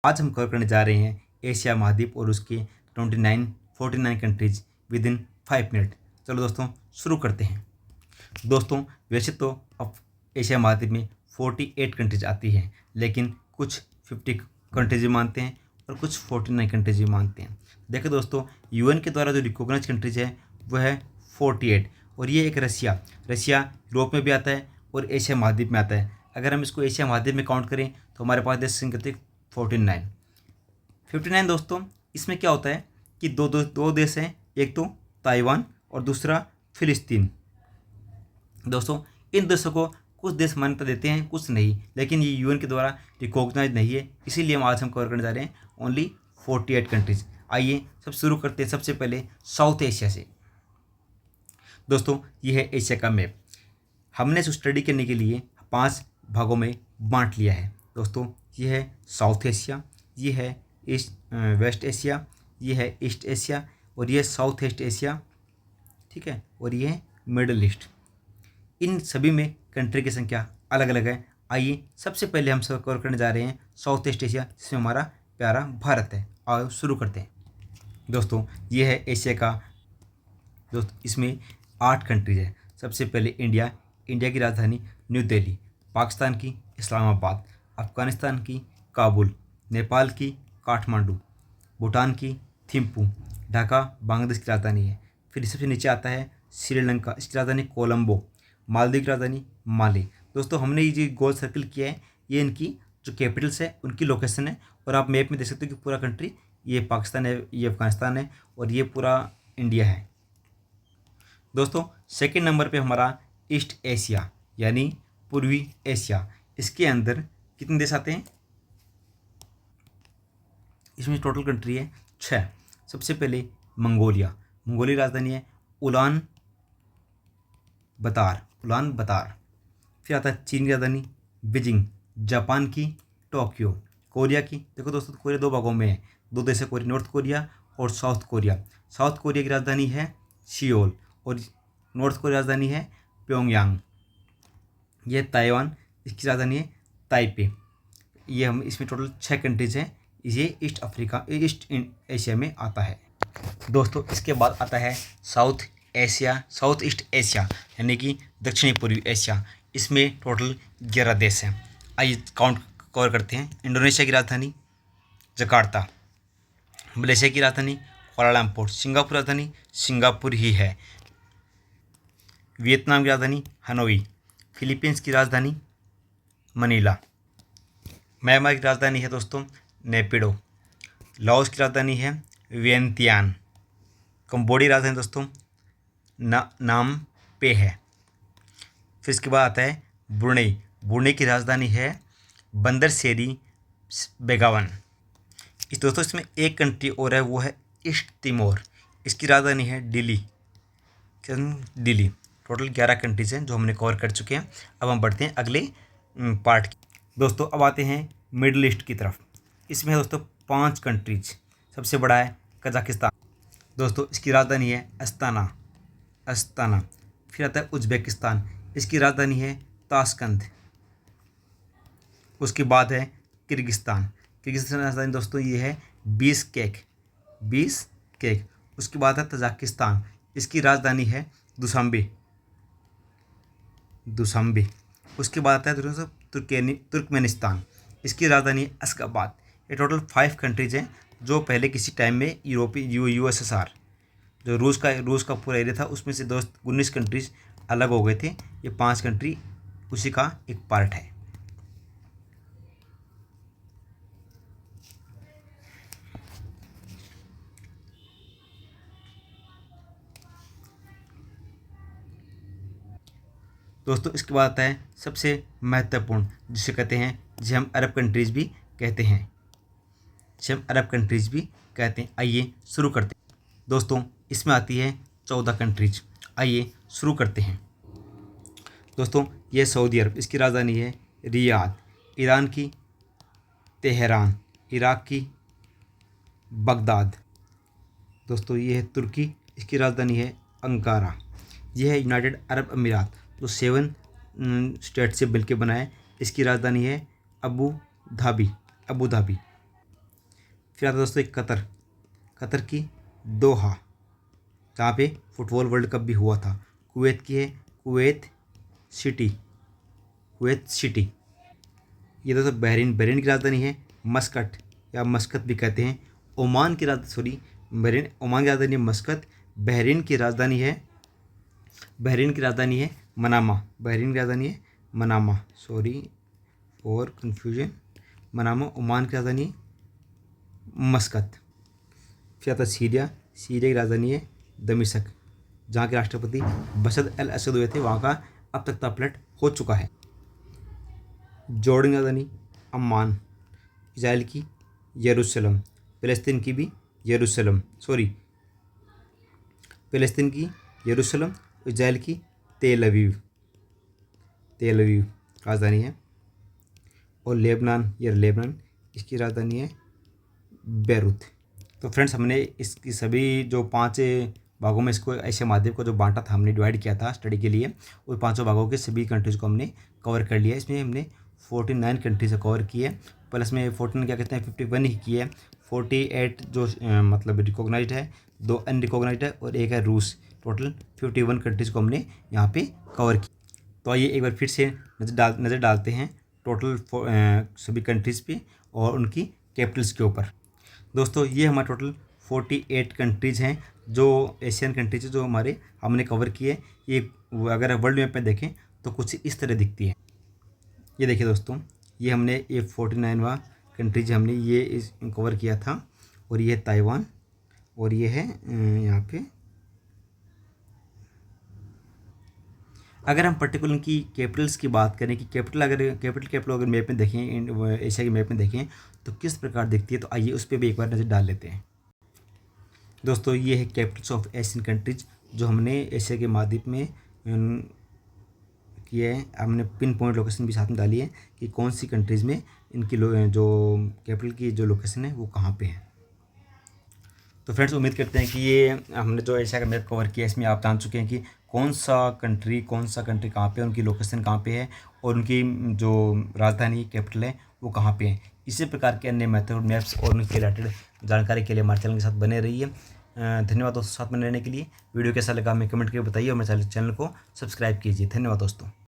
आज हम कवर करने जा रहे हैं एशिया महाद्वीप और उसके 49 कंट्रीज विद इन 5 मिनट। चलो दोस्तों शुरू करते हैं। दोस्तों वैसे तो अब एशिया महाद्वीप में 48 कंट्रीज आती हैं, लेकिन कुछ 50 कंट्रीज भी मानते हैं और कुछ 49 कंट्रीज भी मानते हैं। देखो दोस्तों, यूएन के द्वारा जो रिकॉग्नाइज कंट्रीज है वह है 48, और ये एक रशिया यूरोप में भी आता है और एशिया महाद्वीप में आता है। अगर हम इसको एशिया महाद्वीप में काउंट करें तो हमारे पास देश संख्या 59 दोस्तों। इसमें क्या होता है कि दो देश हैं, एक तो ताइवान और दूसरा फिलिस्तीन। दोस्तों इन देशों को कुछ देश मान्यता देते हैं, कुछ नहीं, लेकिन ये यूएन के द्वारा रिकॉग्नाइज नहीं है, इसीलिए हम कवर करने जा रहे हैं ओनली 48 कंट्रीज। आइए सब शुरू करते हैं सबसे पहले साउथ एशिया से। दोस्तों ये है एशिया का मैप। हमने इसको स्टडी करने के लिए 5 भागों में बांट लिया है। दोस्तों ये है साउथ एशिया, ये है वेस्ट एशिया, ये है ईस्ट एशिया, और ये साउथ ईस्ट एशिया, ठीक है, और ये है मिडल ईस्ट। इन सभी में कंट्री की संख्या अलग अलग है। आइए सबसे पहले हम सब कवर करने जा रहे हैं साउथ ईस्ट एशिया, जिसमें हमारा प्यारा भारत है। आओ शुरू करते हैं। दोस्तों ये है एशिया का इसमें 8 कंट्रीज है। सबसे पहले इंडिया की राजधानी न्यू दिल्ली, पाकिस्तान की इस्लामाबाद, अफ़गानिस्तान की काबुल, नेपाल की काठमांडू, भूटान की थिम्पू, ढाका बांग्लादेश की राजधानी है। फिर सबसे नीचे आता है श्रीलंका, इसकी राजधानी कोलंबो, मालदीव की राजधानी माले। दोस्तों हमने ये जो गोल सर्कल किया है ये इनकी जो कैपिटल्स है उनकी लोकेशन है, और आप मैप में देख सकते हो कि पूरा कंट्री ये पाकिस्तान है, ये अफ़गानिस्तान है और ये पूरा इंडिया है। दोस्तों सेकंड नंबर पे हमारा ईस्ट एशिया यानी पूर्वी एशिया। इसके अंदर कितने देश आते हैं? इसमें टोटल कंट्री है 6। सबसे पहले मंगोलिया राजधानी है उलान बतार। फिर आता है चीन की राजधानी बीजिंग, जापान की टोक्यो, कोरिया की, देखो दोस्तों कोरिया 2 भागों में है, 2 देश है कोरिया, नॉर्थ कोरिया और साउथ कोरिया की राजधानी है सियोल, और नॉर्थ कोरिया की राजधानी है प्योंगयांग। यह ताइवान, इसकी राजधानी है ताइपे। ये हम इसमें टोटल 6 कंट्रीज हैं। ये ईस्ट एशिया में आता है। दोस्तों इसके बाद आता है साउथ ईस्ट एशिया यानी कि दक्षिणी पूर्वी एशिया। इसमें टोटल 11 देश हैं। आइए कवर करते हैं। इंडोनेशिया की राजधानी जकार्ता, मलेशिया की राजधानी कुआलालंपुर, सिंगापुर की राजधानी सिंगापुर ही है, वियतनाम की राजधानी हनोई, फिलीपींस की राजधानी मनीला, म्यांमार की राजधानी है दोस्तों नेपिडो, लाओस की राजधानी है वियंतियान, कंबोडिया की राजधानी दोस्तों नाम पे है। फिर इसके बाद आता है ब्रुनेई की राजधानी है बंदर सेरी बेगावन। दोस्तों इसमें एक कंट्री और है, वो है ईस्ट तिमोर, इसकी राजधानी है दिल्ली। टोटल 11 कंट्रीज हैं जो हमने कवर कर चुके हैं। अब हम बढ़ते हैं अगले पार्ट की। दोस्तों अब आते हैं मिडल ईस्ट की तरफ। इसमें है दोस्तों 5 कंट्रीज। सबसे बड़ा है कजाकिस्तान, दोस्तों इसकी राजधानी है अस्ताना। फिर आता है उज्बेकिस्तान, इसकी राजधानी है ताशकंद। उसके बाद है किर्गिस्तान की राजधानी दोस्तों ये है बिश्केक। उसके बाद है तजाकिस्तान, इसकी राजधानी है दुशांबे। उसके बाद आता है दोस्तों तुर्कमेनिस्तान, इसकी राजधानी है अशगाबाद। ये टोटल 5 कंट्रीज हैं जो पहले किसी टाइम में यूएसएसआर जो रूस का पूरा एरिया था उसमें से 19 कंट्रीज अलग हो गए थे। ये 5 कंट्री उसी का एक पार्ट है। दोस्तों इसके बाद आता है सबसे महत्वपूर्ण, जिसे कहते हैं जिसे हम अरब कंट्रीज भी कहते हैं। आइए शुरू करते हैं। दोस्तों इसमें आती है 14 कंट्रीज। आइए शुरू करते हैं। दोस्तों ये सऊदी अरब, इसकी राजधानी है रियाद, ईरान की तेहरान, इराक की बगदाद। दोस्तों ये है तुर्की, इसकी राजधानी है अंकारा। यह है यूनाइटेड अरब अमीरात जो 7 स्टेट से मिलकर बना है, इसकी राजधानी है अबू धाबी। फिर आता है दोस्तों एक कतर, कतर की दोहा जहाँ पे फुटबॉल वर्ल्ड कप भी हुआ था। कुवैत की है कुवैत सिटी, कुवैत सिटी। ये दोस्तों बहरीन, बहरीन की राजधानी है मस्कट या मस्कत भी कहते हैं। ओमान की बहरीन, ओमान की राजधानी है मस्कत। बहरीन की राजधानी है, बहरीन की राजधानी है मनामा, बहरीन की राजधानी है Manama, sorry for confusion, Manama. Oman की राजधानी मस्कत। फिर आता है सीरिया, सीरिया की राजधानी है दमिश्क, जहाँ के राष्ट्रपति बशर अल असद हुए थे, वहाँ का अब तक तख्तापलट हो चुका है। जॉर्डन की राजधानी अम्मान, इजराइल की यरूशलेम, फ़लस्तीन की भी यरूशलेम, सॉरी फ़लस्तीन की यरूशलेम, इजराइल की तेल अवीव, तेल अवीव राजधानी है। और लेबनान, ये लेबनान, इसकी राजधानी है बेरूत। तो फ्रेंड्स हमने इसकी सभी जो 5 भागों में इसको एशिया महाद्वीप को जो बांटा था, हमने डिवाइड किया था स्टडी के लिए, उन 5 भागों के सभी कंट्रीज़ को हमने कवर कर लिया। इसमें हमने 49 कंट्रीज कवर की है, प्लस में 14 क्या कहते हैं 51 ही की है। 48 जो मतलब रिकॉग्नाइज्ड है, 2 अनरिकॉग्नाइज्ड है और 1 है रूस। टोटल 51 कंट्रीज़ को हमने यहाँ पे कवर किया। तो आइए एक बार फिर से नज़र डालते हैं टोटल सभी कंट्रीज़ पे और उनकी कैपिटल्स के ऊपर। दोस्तों ये हमारा टोटल 48 कंट्रीज़ हैं जो एशियन कंट्रीज जो हमने कवर किए। ये अगर वर्ल्ड मैप में देखें तो कुछ इस तरह दिखती है। ये देखिए दोस्तों, ये हमने ये 49वां कंट्रीज हमने ये कवर किया था, और ये है ताइवान, और ये है यहाँ पे। अगर हम पर्टिकुलर की कैपिटल्स की बात करें कि कैपिटल अगर मैप में देखें, एशिया के मैप में देखें तो किस प्रकार दिखती है, तो आइए उस पर भी एक बार नज़र डाल लेते हैं। दोस्तों ये है कैपिटल्स ऑफ एशियन कंट्रीज जो हमने एशिया के महाद्वीप में किए हैं। हमने पिन पॉइंट लोकेशन भी साथ में डाली है कि कौन सी कंट्रीज़ में इनकी जो कैपिटल की जो लोकेशन है वो कहाँ पे है। तो फ्रेंड्स उम्मीद करते हैं कि ये हमने जो एशिया का मैप कवर किया इसमें आप जान चुके हैं कि कौन सा कंट्री कहाँ पे है, उनकी लोकेशन कहाँ पे है और उनकी जो राजधानी कैपिटल है वो कहाँ पे है। इसी प्रकार के अन्य मेथड मैप्स और उनके रिलेटेड जानकारी के लिए हमारे चैनल के साथ बने रहिए। धन्यवाद दोस्तों साथ में रहने के लिए। वीडियो कैसा लगा हमें कमेंट करके बताइए और मेरे चैनल को सब्सक्राइब कीजिए। धन्यवाद दोस्तों।